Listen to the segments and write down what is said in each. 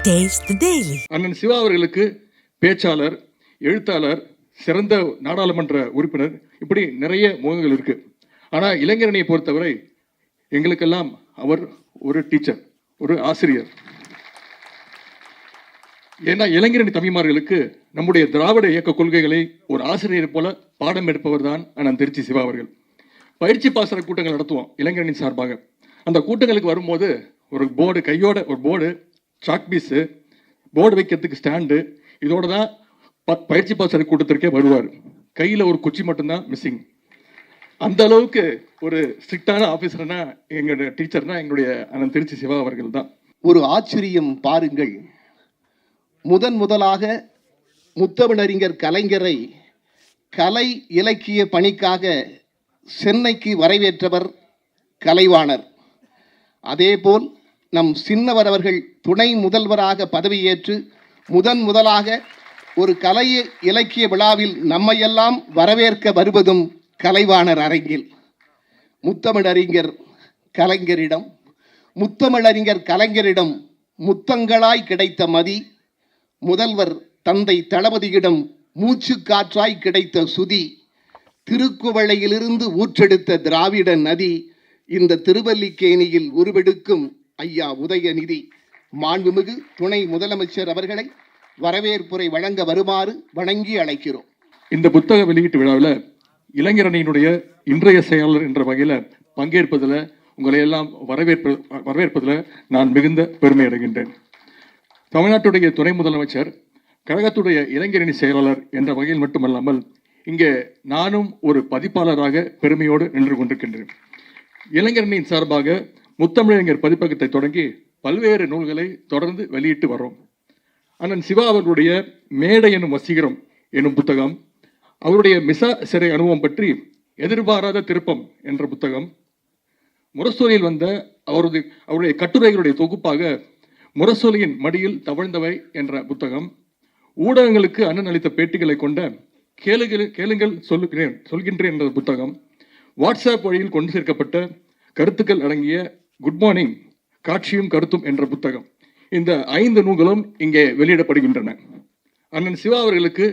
Taste the Daily. அண்ணன் சிவா அவர்களுக்கு பேச்சாளர், எழுத்தாளர், சிறந்த நாடாளுமன்ற உறுப்பினர், இப்படி நிறைய முகங்கள் இருக்கு. ஆனால் இளைஞரணியை பொறுத்தவரை எங்களுக்கெல்லாம் அவர் ஒரு டீச்சர், ஒரு ஆசிரியர். ஏன்னா இளைஞரணி தம்பிமார்களுக்கு நம்முடைய திராவிட இயக்க கொள்கைகளை ஒரு ஆசிரியர் போல பாடம் எடுப்பவர் தான் அண்ணன் திருச்சி சிவா அவர்கள். பயிற்சி பாசன கூட்டங்கள் நடத்துவோம் இளைஞரணி சார்பாக. அந்த கூட்டங்களுக்கு வரும்போது ஒரு போர்டு, கையோட ஒரு போர்டு, சாக் பீஸு, போர்டு வைக்கிறதுக்கு ஸ்டாண்டு, இதோட தான் பயிற்சி பாசன கூட்டத்திற்கே வருவார். கையில் ஒரு குச்சி மட்டும்தான் மிஸ்ஸிங். அந்த அளவுக்கு ஒரு ஸ்ட்ரிக்டான ஆஃபீஸர்னா எங்களுடைய டீச்சர்னா எங்களுடைய அண்ணன் திருச்சி சிவா அவர்கள் தான். ஒரு ஆச்சரியம் பாருங்கள். முதலாக முத்தமிழறிஞர் கலைஞரை கலை இலக்கிய பணிக்காக சென்னைக்கு வரவேற்றவர் கலைவாணர். அதேபோல் நம் சின்னவர் அவர்கள் துணை முதல்வராக பதவியேற்று முதலாக ஒரு கலை இலக்கிய விழாவில் நம்மையெல்லாம் வரவேற்க வருவதும் கலைவாணர் அரங்கில். முத்தமிழறிஞர் கலைஞரிடம் முத்தங்களாய் கிடைத்த மதி, முதல்வர் தந்தை தளபதியிடம் மூச்சு காற்றாய் கிடைத்த சுதி, திருக்குவளையிலிருந்து ஊற்றெடுத்த திராவிட நதி, இந்த திருவல்லிக்கேணியில் உருவெடுக்கும் ஐயா உதயநிதி. மாண்புமிகு துணை முதலமைச்சர் அவர்களை வரவேற்புரை வழங்க வருமாறு வணங்கி அழைக்கிறோம். இந்த புத்தக வெளியீட்டு விழாவில் இளைஞரணியினுடைய இன்றைய செயலாளர் என்ற வகையில் பங்கேற்பதில், உங்களை எல்லாம் வரவேற்பதில் நான் மிகுந்த பெருமை அடைகின்றேன். தமிழ்நாட்டுடைய துணை முதலமைச்சர், கழகத்துடைய இளைஞரணி செயலாளர் என்ற வகையில் மட்டுமல்லாமல் இங்கே நானும் ஒரு பதிப்பாளராக பெருமையோடு நின்று கொண்டிருக்கின்றேன். இளைஞரணியின் சார்பாக முத்தமிழறிஞர் பதிப்பகத்தை தொடங்கி பல்வேறு நூல்களை தொடர்ந்து வெளியிட்டு வரோம். அண்ணன் சிவா அவர்களுடைய மேடை எனும் வசீகரம் எனும் புத்தகம், அவருடைய மிசா சிறை அனுபவம் பற்றி எதிர்பாராத திருப்பம் என்ற புத்தகம், முரசொலியில் வந்த அவருடைய கட்டுரைகளுடைய தொகுப்பாக முரசொலியின் மடியில் தவழ்ந்தவை என்ற புத்தகம், ஊடகங்களுக்கு அண்ணன் அளித்த பேட்டிகளை கொண்ட கேளுங்கள் சொல்கின்றேன் என்ற புத்தகம், வாட்ஸ்அப் வழியில் கொண்டு சேர்க்கப்பட்ட கருத்துக்கள் அடங்கிய குட் மார்னிங் காட்சியும் கருத்தும் என்ற புத்தகம். இந்த 5 நூல்களும் இங்கே வெளியிடப்படுகின்றன. அண்ணன் சிவா அவர்களுக்கு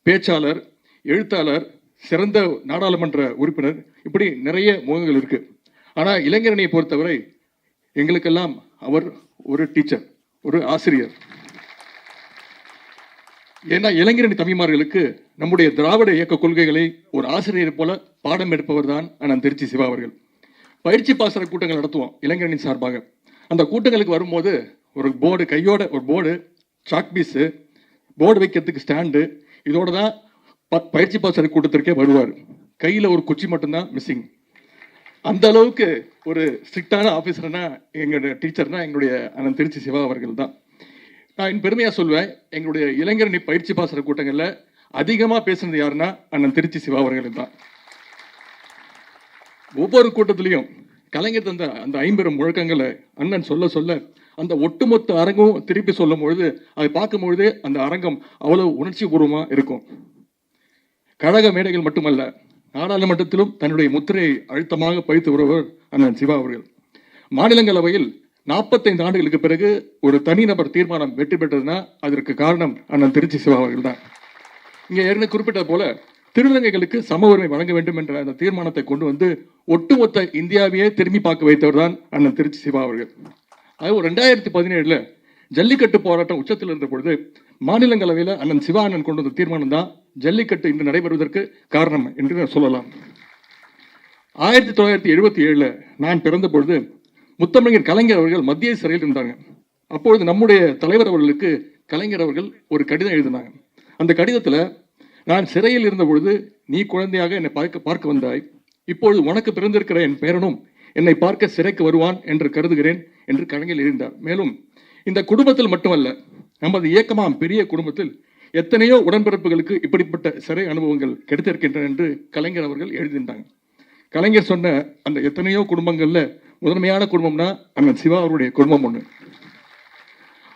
பேச்சாளர், எழுத்தாளர், சிறந்த நாடாளுமன்ற உறுப்பினர், இப்படி நிறைய முகங்கள் இருக்கு. ஆனால் இளைஞரணியை பொறுத்தவரை எங்களுக்கெல்லாம் அவர் ஒரு டீச்சர், ஒரு ஆசிரியர். ஏன்னா இளைஞரணி தம்பிமார்களுக்கு நம்முடைய திராவிட இயக்க கொள்கைகளை ஒரு ஆசிரியர் போல பாடம் எடுப்பவர் தான் அண்ணன் திருச்சி சிவா அவர்கள். பயிற்சி பாசன கூட்டங்கள் நடத்துவோம் இளைஞரணி சார்பாக. அந்த கூட்டங்களுக்கு வரும்போது ஒரு போர்டு, கையோட ஒரு போர்டு, சாக் பீஸு, போர்டு வைக்கிறதுக்கு ஸ்டாண்டு, இதோட தான் பயிற்சி பாசன கூட்டத்திற்கே வருவார். கையில் ஒரு குச்சி மட்டும்தான் மிஸ்ஸிங். அந்த அளவுக்கு ஒரு ஸ்ட்ரிக்டான ஆஃபீஸர்னா எங்களுடைய டீச்சர்னா எங்களுடைய அண்ணன் திருச்சி சிவா அவர்கள் தான். நான் பெருமையாக சொல்வேன், எங்களுடைய இளைஞரணி பயிற்சி பாசன கூட்டங்களில் அதிகமாக பேசுனது யாருன்னா அண்ணன் திருச்சி சிவா அவர்கள் தான். ஒவ்வொரு கூட்டத்திலையும் கலைஞர் தந்த அந்த 50 முழக்கங்களை அண்ணன் சொல்ல அந்த ஒட்டுமொத்த அரங்கும் திருப்பி சொல்லும் பொழுது, அதை பார்க்கும் பொழுதே அந்த அரங்கம் அவ்வளவு உணர்ச்சி பூர்வமாக இருக்கும். கழக மேடைகள் மட்டுமல்ல, நாடாளுமன்றத்திலும் தன்னுடைய முத்திரையை அழுத்தமாக பதித்து வருவர் அண்ணன் சிவா அவர்கள். மாநிலங்களவையில் 45 ஆண்டுகளுக்கு பிறகு ஒரு தனிநபர் தீர்மானம் வெற்றி பெற்றதுன்னா அதற்கு காரணம் அண்ணன் திருச்சி சிவா அவர்கள் தான். இங்கே ஏற்கனவே குறிப்பிட்டது போல திருநங்கைகளுக்கு சம உரிமை வழங்க வேண்டும் என்ற அந்த தீர்மானத்தை கொண்டு வந்து ஒட்டுமொத்த இந்தியாவையே திரும்பி பார்க்க வைத்தவர் தான் அண்ணன் திருச்சி சிவா அவர்கள். அது 2017 ஜல்லிக்கட்டு போராட்டம் உச்சத்தில் இருந்த பொழுது மாநிலங்களவையில் அண்ணன் சிவா அண்ணன் கொண்டு வந்த தீர்மானம் தான் ஜல்லிக்கட்டு இன்று நடைபெறுவதற்கு காரணம் என்று சொல்லலாம். 1977 நான் பிறந்த பொழுது முத்தமிழர் கலைஞர் அவர்கள் மத்திய சிறையில் இருந்தாங்க. அப்பொழுது நம்முடைய தலைவர் அவர்களுக்கு கலைஞர் அவர்கள் ஒரு கடிதம் எழுதினாங்க. அந்த கடிதத்தில், நான் சிறையில் இருந்த பொழுது நீ குழந்தையாக என்னை பார்க்க வந்தாய், இப்பொழுது உனக்கு பிறந்திருக்கிற என் பேரனும் என்னை பார்க்க சிறைக்கு வருவான் என்று கருதுகிறேன் என்று கலைஞர் எழுந்தார். மேலும் இந்த குடும்பத்தில் மட்டுமல்ல, நமது இயக்கமாம் பெரிய குடும்பத்தில் எத்தனையோ உடன்பிறப்புகளுக்கு இப்படிப்பட்ட சிறை அனுபவங்கள் கிடைத்திருக்கின்றன என்று கலைஞர் அவர்கள் எழுதியிருந்தாங்க. கலைஞர் சொன்ன அந்த எத்தனையோ குடும்பங்கள்ல முதன்மையான குடும்பம்னா அண்ணன் சிவா அவருடைய குடும்பம் ஒன்று.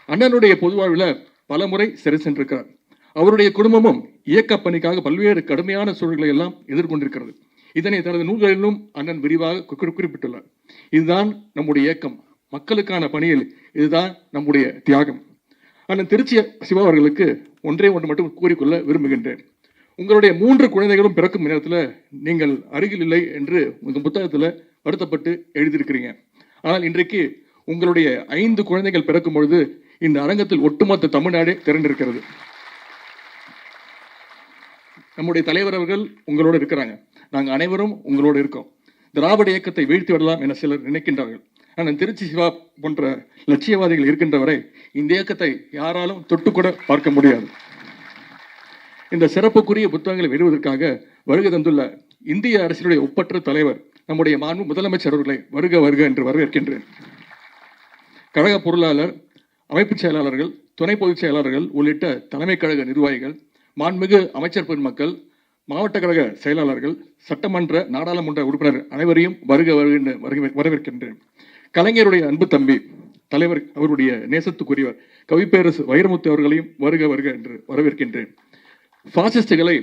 அண்ணனுடைய பொது வாழ்வில் பல முறை சிறை சென்றிருக்கிறார். அவருடைய குடும்பமும் இயக்க பணிக்காக பல்வேறு கடுமையான சூழல்களை எல்லாம் எதிர்கொண்டிருக்கிறது. இதனை தனது நூல்களிலும் அண்ணன் விரிவாக குறிப்பிட்டுள்ளார். இதுதான் நம்முடைய இயக்கம், மக்களுக்கான பணியில் இதுதான் நம்முடைய தியாகம். அண்ணன் திருச்சி சிவா அவர்களுக்கு ஒன்றே ஒன்று மட்டும் கூறிக்கொள்ள விரும்புகின்றேன். உங்களுடைய 3 குழந்தைகளும் பிறக்கும் நேரத்தில் நீங்கள் அருகில் இல்லை என்று உங்கள் புத்தகத்தில் வருத்தப்பட்டு எழுதியிருக்கிறீங்க. ஆனால் இன்றைக்கு உங்களுடைய 5 குழந்தைகள் பிறக்கும் பொழுது இந்த அரங்கத்தில் ஒட்டுமொத்த தமிழ்நாடே திரண்டிருக்கிறது. நம்முடைய தலைவர் அவர்கள் உங்களோடு இருக்கிறாங்க. நாங்கள் அனைவரும் உங்களோடு இருக்கோம். திராவிட இயக்கத்தை வீழ்த்தி விடலாம் என சிலர் நினைக்கின்றார்கள். ஆனால் திருச்சி சிவா போன்ற லட்சியவாதிகள் இருக்கின்ற வரை இந்த இயக்கத்தை யாராலும் தொட்டுக்கூட பார்க்க முடியாது. இந்த சிறப்புக்குரிய புத்தகங்களை வெளியிடுவதற்காக வருகை தந்துள்ள இந்திய அரசினுடைய ஒப்பற்ற தலைவர் நம்முடைய மாண்பு முதலமைச்சர் அவர்களை வருக வருக என்று வரவேற்கின்றேன். கழக பொருளாளர், அமைப்பு செயலாளர்கள், துணை பொதுச் செயலாளர்கள் உள்ளிட்ட தலைமை கழக நிர்வாகிகள், மாண்புமிகு அமைச்சர் பெருமக்கள், மாவட்ட கழக செயலாளர்கள், சட்டமன்ற நாடாளுமன்ற உறுப்பினர் அனைவரையும் வருக வருக வரவேற்கின்றேன். கலைஞருடைய அன்பு தம்பி தலைவர் அவருடைய நேசத்துக்குரியவர் கவிப்பேரசு வைரமுத்து அவர்களையும் வருக வருக என்று வரவேற்கின்றேன். பாசிஸ்டுகளை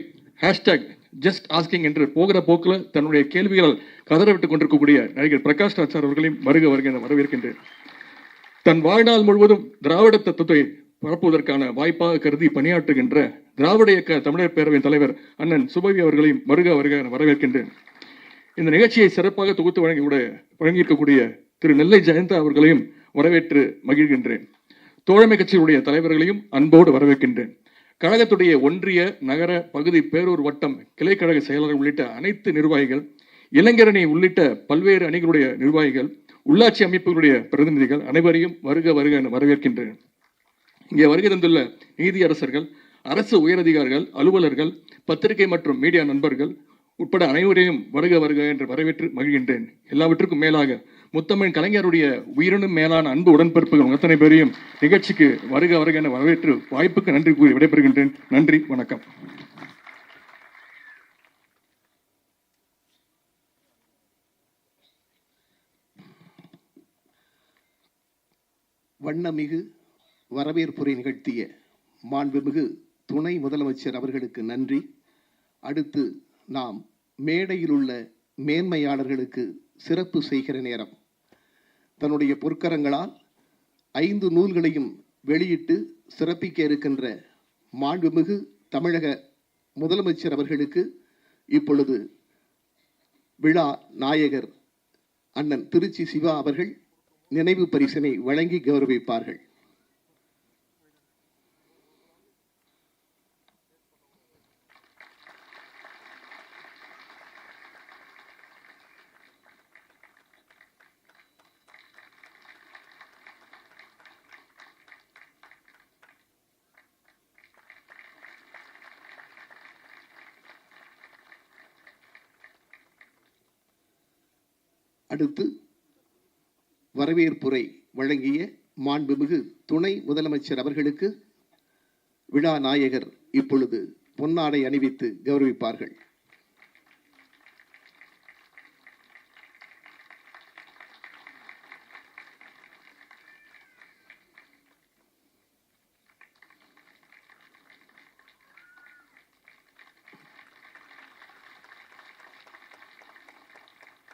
ஜஸ்ட் ஆஸ்கிங் என்று போகிற போக்கில் தன்னுடைய கேள்விகளால் கதறவிட்டுக் கொண்டிருக்கக்கூடிய நடிகர் பிரகாஷ் ராஜ் அவர்களையும் வருக வருக என வரவேற்கின்றேன். தன் வாழ்நாள் முழுவதும் திராவிட தத்துவத்தை பரப்புவதற்கான வாய்ப்பாக கருதி பணியாற்றுகின்ற திராவிட இயக்க தமிழர் பேரவையின் தலைவர் அண்ணன் சுபவி அவர்களையும் வருக வருக என வரவேற்கின்றேன். இந்த நிகழ்ச்சியை சிறப்பாக தொகுத்து வழங்கியிருக்கக்கூடிய திரு நெல்லை ஜெயந்தா அவர்களையும் வரவேற்று மகிழ்கின்றேன். தோழமை கட்சியுடைய தலைவர்களையும் அன்போடு வரவேற்கின்றேன். கழகத்துடைய ஒன்றிய, நகர, பகுதி, பேரூர் வட்டம், கிளைக்கழக செயலாளர் உள்ளிட்ட அனைத்து நிர்வாகிகள், இளைஞரணி உள்ளிட்ட பல்வேறு அணிகளுடைய நிர்வாகிகள், உள்ளாட்சி அமைப்புகளுடைய பிரதிநிதிகள் அனைவரையும் வருக வருக என வரவேற்கின்றேன். இங்கே வருகை தந்துள்ள நீதியரசர்கள், அரசு உயரதிகாரிகள், அலுவலர்கள், பத்திரிகை மற்றும் மீடியா நண்பர்கள் உட்பட அனைவரையும் வருக வருக என்று வரவேற்று மகிழ்கின்றேன். எல்லாவற்றுக்கும் மேலாக முத்தமிழ் கலைஞருடைய உயிரினும் மேலான அன்பு உடன்பிறப்புகள் அத்தனை பேரையும் நிகழ்ச்சிக்கு வருக வருக என வரவேற்று வாய்ப்புக்கு நன்றி கூறி விடைபெறுகின்றேன். நன்றி, வணக்கம். வண்ணமிகு வரவேற்புரை நிகழ்த்திய மாண்புமிகு துணை முதலமைச்சர் அவர்களுக்கு நன்றி. அடுத்து நாம் மேடையில் உள்ள மேன்மையாளர்களுக்கு சிறப்பு செய்கிற நேரம். தன்னுடைய பொற்கரங்களால் 5 நூல்களையும் வெளியிட்டு சிறப்பிக்க இருக்கின்ற மாண்புமிகு தமிழக முதலமைச்சர் அவர்களுக்கு இப்பொழுது விழா நாயகர் அண்ணன் திருச்சி சிவா அவர்கள் நினைவு பரிசினை வழங்கி கௌரவிப்பார்கள். அடுத்து வரவேற்புரை வழங்கிய மாண்புமிகு துணை முதலமைச்சர் அவர்களுக்கு விழா நாயகர் இப்பொழுது பொன்னாடை அணிவித்து கௌரவிப்பார்கள்.